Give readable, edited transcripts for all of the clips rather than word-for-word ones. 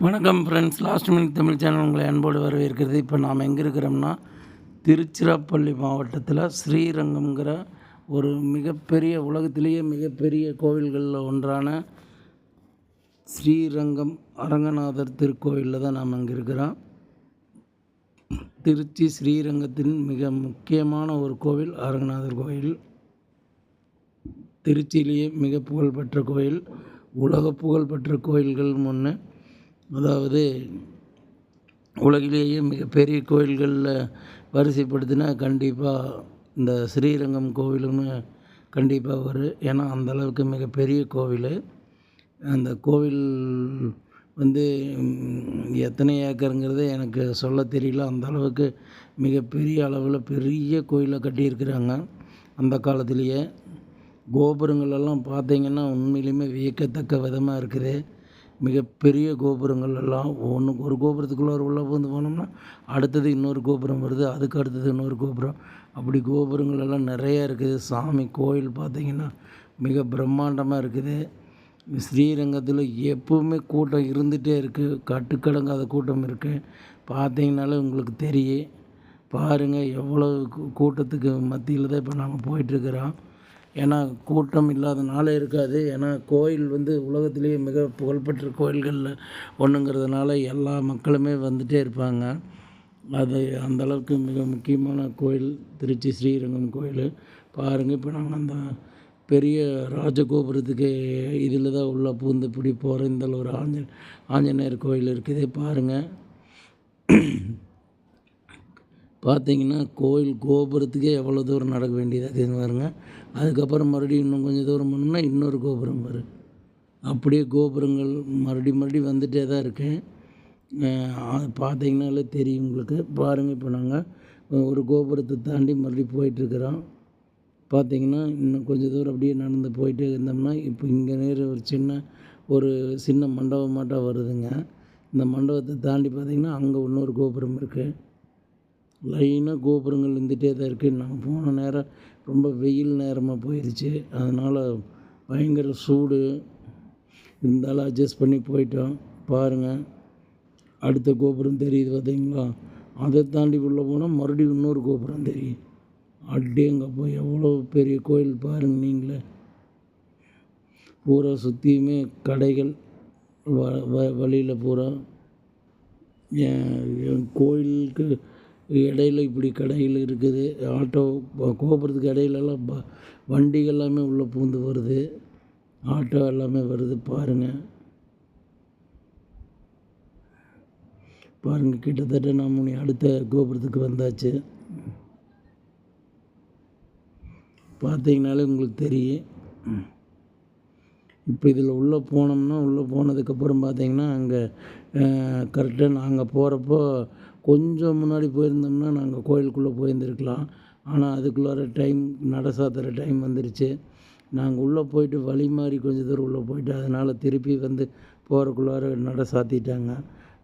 வணக்கம் friends, last minute Tamil channel உங்களை அன்போடு வரவேற்கிறது. இப்போ நாம் எங்கே இருக்கிறோம்னா, திருச்சிராப்பள்ளி மாவட்டத்தில் ஸ்ரீரங்கம்ங்கிற ஒரு மிகப்பெரிய, உலகத்திலேயே மிகப்பெரிய கோவில்களில் ஒன்றான ஸ்ரீரங்கம் அரங்கநாதர் திருக்கோவிலில் தான் நாம் அங்கே இருக்கிறோம். திருச்சி ஸ்ரீரங்கத்தின் மிக முக்கியமான ஒரு கோவில் அரங்கநாதர் கோவில். திருச்சியிலேயே மிக புகழ்பெற்ற கோயில், உலக புகழ்பெற்ற கோயில்கள் முன்னே, அதாவது உலகிலேயே மிகப்பெரிய கோயில்களில் வரிசைப்படுத்தினா கண்டிப்பாக இந்த ஸ்ரீரங்கம் கோவிலுன்னு கண்டிப்பாக வரும். ஏன்னா அந்தளவுக்கு மிகப்பெரிய கோவில். அந்த கோவில் வந்து எத்தனை ஏக்கருங்கிறது எனக்கு சொல்ல தெரியல. அந்த அளவுக்கு மிகப்பெரிய அளவில் பெரிய கோயிலை கட்டியிருக்கிறாங்க. அந்த காலத்திலேயே கோபுரங்களெல்லாம் பார்த்திங்கன்னா உண்மையிலுமே வியக்கத்தக்க விதமாக இருக்குது. மிகப்பெரிய கோபுரங்கள் எல்லாம் ஒரு கோபுரத்துக்குள்ளே உள்ளே வந்து போனோம்னா அடுத்தது இன்னொரு கோபுரம் வருது, அதுக்கு அடுத்தது இன்னொரு கோபுரம், அப்படி கோபுரங்கள் எல்லாம் நிறையா இருக்குது. சாமி கோயில் பார்த்திங்கன்னா மிக பிரம்மாண்டமாக இருக்குது. ஸ்ரீரங்கத்தில் எப்போவுமே கூட்டம் இருந்துகிட்டே இருக்குது, கட்டுக்கடங்காத கூட்டம் இருக்குது. பார்த்திங்கனாலே உங்களுக்கு தெரியும். பாருங்கள் எவ்வளோ கூட்டத்துக்கு மத்தியில் தான் இப்போ நாங்கள் போயிட்டுருக்குறோம். ஏன்னா கூட்டம் இல்லாத நாளே இருக்காது. ஏன்னா கோயில் வந்து உலகத்திலேயே மிக புகழ்பெற்ற கோயில்களில் ஒன்றுங்கிறதுனால எல்லா மக்களுமே வந்துகிட்டே இருப்பாங்க. அது அந்தளவுக்கு மிக முக்கியமான கோயில் திருச்சி ஸ்ரீரங்கம் கோயில். பாருங்கள், இப்போ நாங்கள் அந்த பெரிய ராஜகோபுரத்துக்கு இதில் தான் உள்ளே பூந்து இப்படி போகிற இந்த ஒரு ஆஞ்சநேயர் கோயில் இருக்குது. பாருங்கள், பார்த்திங்கன்னா கோயில் கோபுரத்துக்கே எவ்வளோ தூரம் நடக்க வேண்டியதாக இருக்குதுன்னு பாருங்கள். அதுக்கப்புறம் மறுபடியும் இன்னும் கொஞ்சம் தூரம் போனோம்னா இன்னொரு கோபுரம் வரும். அப்படியே கோபுரங்கள் மறுபடியும் வந்துகிட்டே தான் இருக்குது. பார்த்திங்கனாலே தெரியும் உங்களுக்கு. பாருங்கள், இப்போ நாங்கள் ஒரு கோபுரத்தை தாண்டி மறுபடியும் போயிட்டுருக்குறோம். பார்த்திங்கன்னா இன்னும் கொஞ்சம் தூரம் அப்படியே நடந்து போயிட்டே இருந்தோம்னா இப்போ இங்கே நேர ஒரு சின்ன மண்டபமாட்டம் வருதுங்க. இந்த மண்டபத்தை தாண்டி பார்த்திங்கன்னா அங்கே இன்னொரு கோபுரம் இருக்குது. லைனாக கோபுரங்கள் இருந்துகிட்டே தான் இருக்குது. நாங்கள் போன நேரம் ரொம்ப வெயில் நேரமாக போயிடுச்சு, அதனால் பயங்கர சூடு இருந்தாலும் அட்ஜஸ்ட் பண்ணி போயிட்டோம். பாருங்கள், அடுத்த கோபுரம் தெரியுது பார்த்தீங்களா? அதை தாண்டி உள்ளே போனால் மறுபடியும் இன்னொரு கோபுரம் தெரியும். அடேங்கப்பா, எவ்வளோ பெரிய கோயில் பாருங்கள் நீங்களே. பூரா சுற்றியுமே கடைகள், வழியில் பூரா கோயிலுக்கு இடையில இப்படி கடைகள் இருக்குது. ஆட்டோ கோபுரத்துக்கு இடையிலலாம் வண்டிகள் எல்லாமே உள்ளே பூந்து வருது, ஆட்டோ எல்லாமே வருது. பாருங்கள் கிட்டத்தட்ட நாம் அடுத்த கோபுரத்துக்கு வந்தாச்சு. பார்த்தீங்கனாலே உங்களுக்கு தெரியும். இப்போ இதில் உள்ளே போனோம்னா, உள்ளே போனதுக்கப்புறம் பார்த்திங்கன்னா அங்கே கரெக்டாக நாங்கள் போகிறப்போ கொஞ்சம் முன்னாடி போயிருந்தோம்னா நாங்கள் கோயிலுக்குள்ளே போயிருந்துருக்கலாம். ஆனால் அதுக்குள்ளார நடை சாத்துகிற டைம் வந்துருச்சு. நாங்கள் உள்ளே போயிட்டு வழி மாறி கொஞ்சம் தூரம் உள்ளே போயிட்டு அதனால் திருப்பி வந்து போகிறக்குள்ளார நடை சாத்திட்டாங்க.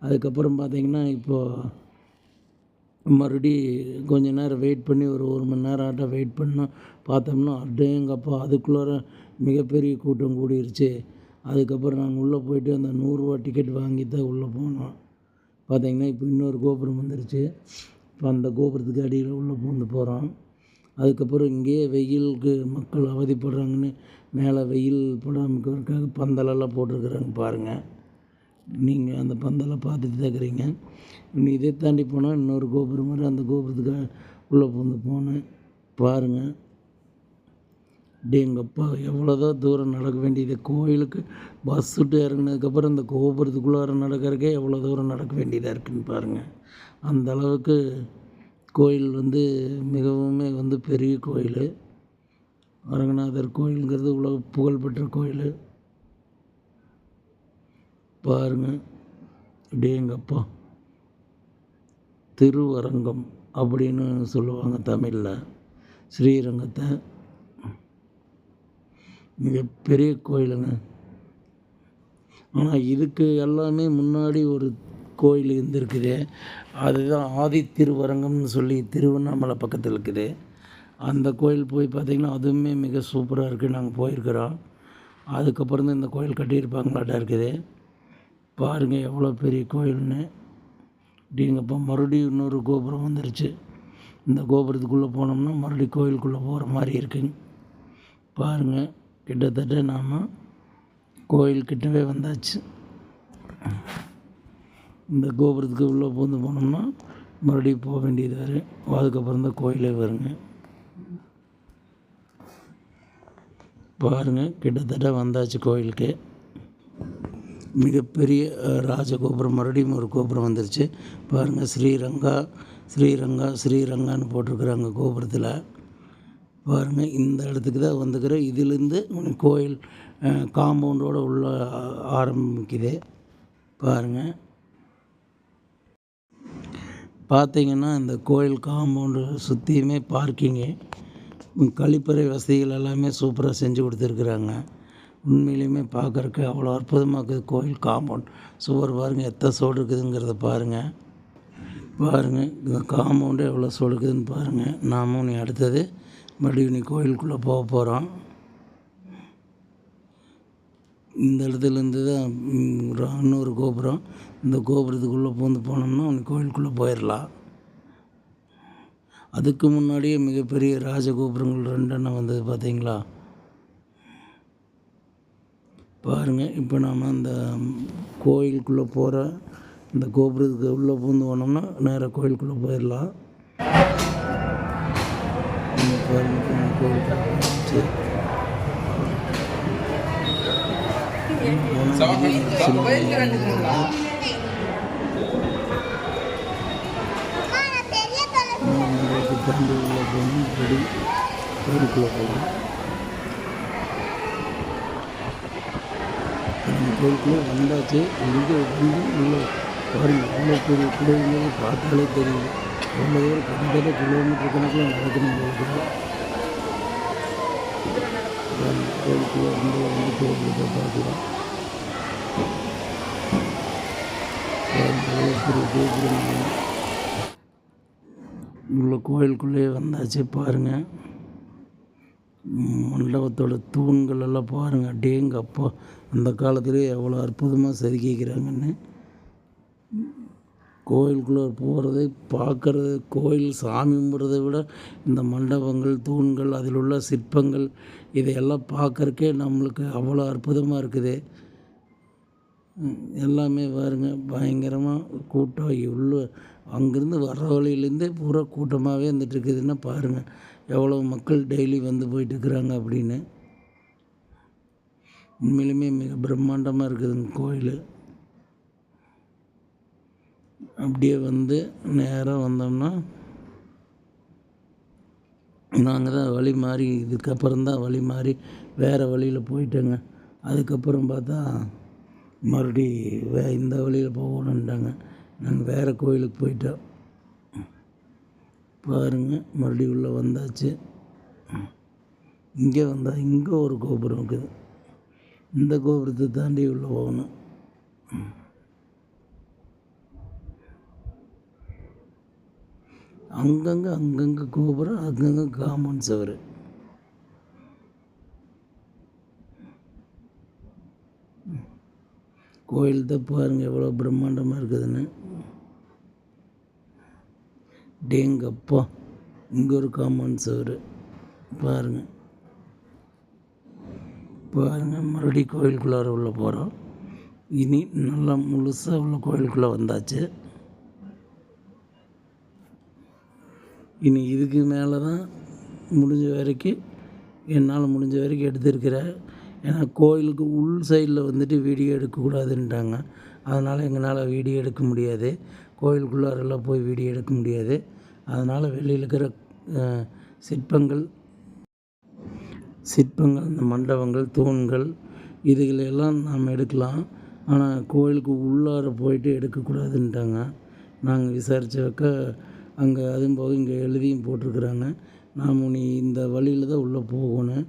அதுக்கப்புறம் பார்த்திங்கன்னா இப்போது மறுபடி கொஞ்சம் நேரம் வெயிட் பண்ணி ஒரு மணி நேரம் ஆட்டம் வெயிட் பண்ணோம். பார்த்தோம்னா அடேங்கப்பா, அதுக்குள்ளார மிகப்பெரிய கூட்டம் கூடிருச்சு. அதுக்கப்புறம் நாங்கள் உள்ளே போயிட்டு அந்த 100 ரூபா டிக்கெட் வாங்கி தான் உள்ளே போனோம். பார்த்திங்கன்னா இப்போ இன்னொரு கோபுரம் வந்துருச்சு. இப்போ அந்த கோபுரத்துக்கு அடியில் உள்ளே பூந்து போகிறோம். அதுக்கப்புறம் இங்கேயே வெயிலுக்கு மக்கள் அவதிப்படுறாங்கன்னு மேலே வெயில் படாமல் பந்தலெல்லாம் போட்டிருக்குறாங்க. பாருங்கள், நீங்கள் அந்த பந்தலை பார்த்துட்டு தான் இருக்கிறீங்க. இன்னும் இதை தாண்டி போனால் இன்னொரு கோபுரம் மாதிரி, அந்த கோபுரத்துக்கு உள்ளே பூந்து போனேன். பாருங்கள், டேங்கப்பா, எவ்வளோதான் தூரம் நடக்க வேண்டியது. கோயிலுக்கு பஸ் விட்டு இறங்கினதுக்கப்புறம் இந்த கோபுரத்துக்குள்ளார நடக்கிறக்கே எவ்வளோ தூரம் நடக்க வேண்டியதாக இருக்குதுன்னு பாருங்கள். அந்த அளவுக்கு கோயில் வந்து மிகவும் பெரிய கோயில். அரங்கநாதர் கோயிலுங்கிறது உலக புகழ்பெற்ற கோயில். பாருங்கள், டேங்கப்பா, திருவரங்கம் அப்படின்னு சொல்லுவாங்க தமிழில் ஸ்ரீரங்கத்தை. மிகப்பெரிய கோயிலுங்க. ஆனால் இதுக்கு எல்லாமே முன்னாடி ஒரு கோயில் இருந்திருக்குது. அதுதான் ஆதி திருவரங்கம்னு சொல்லி திருவண்ணாமலை பக்கத்தில் இருக்குது. அந்த கோயில் போய் பார்த்திங்கன்னா அதுவுமே மிக சூப்பராக இருக்குது. நாங்கள் போயிருக்கிறோம். அதுக்கப்புறம் தான் இந்த கோயில் கட்டியிருப்பாங்களாட்டா இருக்குது. பாருங்கள் எவ்வளோ பெரிய கோயில்னு. அப்படிங்கப்போ மறுபடியும் இன்னொரு கோபுரம் வந்துருச்சு. இந்த கோபுரத்துக்குள்ளே போனோம்னா மறுபடியும் கோயிலுக்குள்ளே போகிற மாதிரி இருக்குங்க. பாருங்கள், கிட்டத்தட்ட நாம் கோயில்கிட்டவே வந்தாச்சு. இந்த கோபுரத்துக்கு உள்ளே பூந்து போனோம்னா மறுபடியும் போக வேண்டியது வரும். அதுக்கப்புறம் தான் கோயிலே வருங்க. பாருங்கள், கிட்டத்தட்ட வந்தாச்சு கோயிலுக்கு. மிகப்பெரிய ராஜகோபுரம், மறுபடியும் ஒரு கோபுரம் வந்துருச்சு. பாருங்கள், ஸ்ரீரங்கா ஸ்ரீரங்கா ஸ்ரீரங்கான்னு போட்டிருக்குறாங்க கோபுரத்தில். பாருங்கள், இந்த இடத்துக்கு தான் வந்துக்கிறேன். இதிலேருந்து கோயில் காம்பவுண்டோடு உள்ள ஆரம்பிக்குது. பாருங்கள், பார்த்திங்கன்னா இந்த கோயில் காம்பவுண்டு சுற்றியுமே பார்க்கிங்கு, கழிப்பறை வசதிகள் எல்லாமே சூப்பராக செஞ்சு கொடுத்துருக்குறாங்க. உண்மையிலையுமே பார்க்குறக்கு அவ்வளோ அற்புதமாக இருக்குது கோயில் காம்பவுண்ட். சுவர் பாருங்கள் எத்தனை சோடு இருக்குதுங்கிறத பாருங்கள். பாருங்கள், இந்த காம்பவுண்டு எவ்வளோ சோடு இருக்குதுன்னு பாருங்கள். நாமும் நீ அடுத்தது மறுபடியும் நீ கோயிலுக்குள்ளே போக போகிறோம். இந்த இடத்துலேருந்து தான் இன்னொரு கோபுரம். இந்த கோபுரத்துக்குள்ளே பூந்து போனோம்னா நீ கோயிலுக்குள்ளே போயிடலாம். அதுக்கு முன்னாடியே மிகப்பெரிய ராஜகோபுரங்கள் 2 எண்ணம் வந்தது பார்த்தீங்களா. பாருங்கள், இப்போ நாம் அந்த கோயிலுக்குள்ளே போகிற இந்த கோபுரத்துக்கு உள்ளே பூந்து போனோம்னா நேராக கோயிலுக்குள்ளே போயிடலாம். பாருங்கள், கோயிலுக்குள்ளே போயிடுச்சு. தாண்டி உள்ள போகணும், இப்படி கோயிலுக்குள்ளே போகணும். நம்ம கோயிலுக்குள்ளே வந்தாச்சு. இங்கே வந்து உள்ள பாருங்கள், அவ்வளோ பெரிய கோயில்கள் பார்த்தாலே தெரியும். அவ்வளோ தூரம் கிட்டத்தட்ட கிலோமீட்டர் கணக்கில் நடக்கணும் கோயிலுக்குள்ளே. கோயிலுக்குள்ளே வந்து கோயிலுக்கு பார்க்கலாம். பெரிய கோபுரம் உள்ள கோயிலுக்குள்ளேயே வந்தாச்சு. பாருங்கள், மண்டபத்தோட தூண்கள் எல்லாம் பாருங்கள். அடேங்கப்பா, அந்த காலத்துலேயே எவ்வளோ அற்புதமாக செதுக்கிக்கிறாங்கன்னு. கோயிலுக்குள்ளே போகிறதை பார்க்குறது, கோயில் சாமி கும்பிட்றதை விட இந்த மண்டபங்கள், தூண்கள், அதில் உள்ள சிற்பங்கள் இதையெல்லாம் பார்க்குறக்கே நம்மளுக்கு அவ்வளோ அற்புதமாக இருக்குது. எல்லாமே பாருங்க, பயங்கரமாக கூட்டம். இவ்வளோ அங்கேருந்து வர்ற வழியிலேருந்தே பூரா கூட்டமாகவே இருந்துகிட்ருக்குதுன்னா பாருங்கள் எவ்வளோ மக்கள் டெய்லி வந்து போயிட்டுருக்குறாங்க அப்படின்னு. உண்மையிலுமே மிக பிரம்மாண்டமாக இருக்குதுங்க கோயில். அப்படியே வந்து நேராக வந்தோம்னா நாங்கள் தான் வழி மாறி, இதுக்கப்புறம் தான் வழி மாறி வேறு வழியில் போயிட்டோங்க. அதுக்கப்புறம் பார்த்தா மறுபடி இந்த வழியில் போகணுன்ட்டாங்க. நாங்கள் வேறு கோயிலுக்கு போயிட்டோம். பாருங்கள், மறுபடியும் உள்ளே வந்தாச்சு. இங்கே வந்தால் இங்கே ஒரு கோபுரம் இருக்குது. இந்த கோபுரத்தை தாண்டி உள்ளே போகணும். அங்கங்கே கோபுரம், அங்கங்கே காம்பவுண்ட் சுவர். கோயில் தான் பாருங்கள் எவ்வளோ பிரம்மாண்டமாக இருக்குதுன்னு. டேங்கப்பா, இங்கே ஒரு காம்பவுண்ட் சுவர் பாருங்கள். மறுபடியும் கோயிலுக்குள்ளார உள்ளே போகிறோம். இனி நல்லா முழுசாக உள்ள கோயிலுக்குள்ளே வந்தாச்சு. இனி இதுக்கு மேலே தான் முடிஞ்ச வரைக்கும் என்னால் முடிஞ்ச வரைக்கும் எடுத்திருக்கிறேன். ஏன்னா கோயிலுக்கு உள் சைடில் வந்துட்டு வீடியோ எடுக்கக்கூடாதுன்ட்டாங்க. அதனால் எங்களால் வீடியோ எடுக்க முடியாது. கோயிலுக்குள்ளாரெல்லாம் போய் வீடியோ எடுக்க முடியாது. அதனால் வெளியில் இருக்கிற சிற்பங்கள், இந்த மண்டபங்கள், தூண்கள் இதுகளெல்லாம் நாம் எடுக்கலாம். ஆனால் கோயிலுக்கு உள்ளார போயிட்டு எடுக்கக்கூடாதுன்ட்டாங்க. நாங்கள் விசாரித்த அங்கே அதுவும் போக இங்கே எழுதியும் போட்டிருக்குறாங்க. நாம் நீ இந்த வழியில் தான் உள்ளே போகணும்.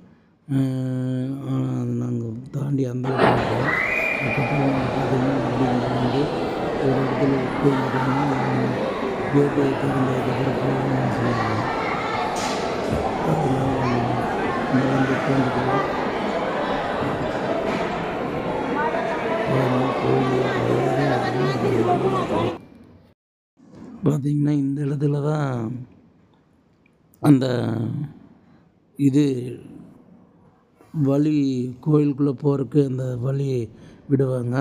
ஆனால் அதை நாங்கள் தாண்டி அந்த போயிட்டோம். அதுக்கப்புறம் பார்த்திங்கன்னா அப்படி வந்து ஒரு இடத்துல போயிருக்கோம்னா கேட்டு திறந்ததுக்கப்புறம் போகணும்னு சொன்னாங்க. அதனால் இங்கே வந்து உட்காந்துக்கலாம். கோயில் பார்த்திங்கன்னா இந்த இடத்துல தான் அந்த இது வழி கோயிலுக்குள்ளே போகிறதுக்கு அந்த வழி விடுவாங்க.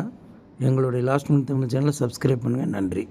எங்களுடைய லாஸ்ட் மினிட் தமிழ் சேனலை சப்ஸ்கிரைப் பண்ணுங்கள். நன்றி.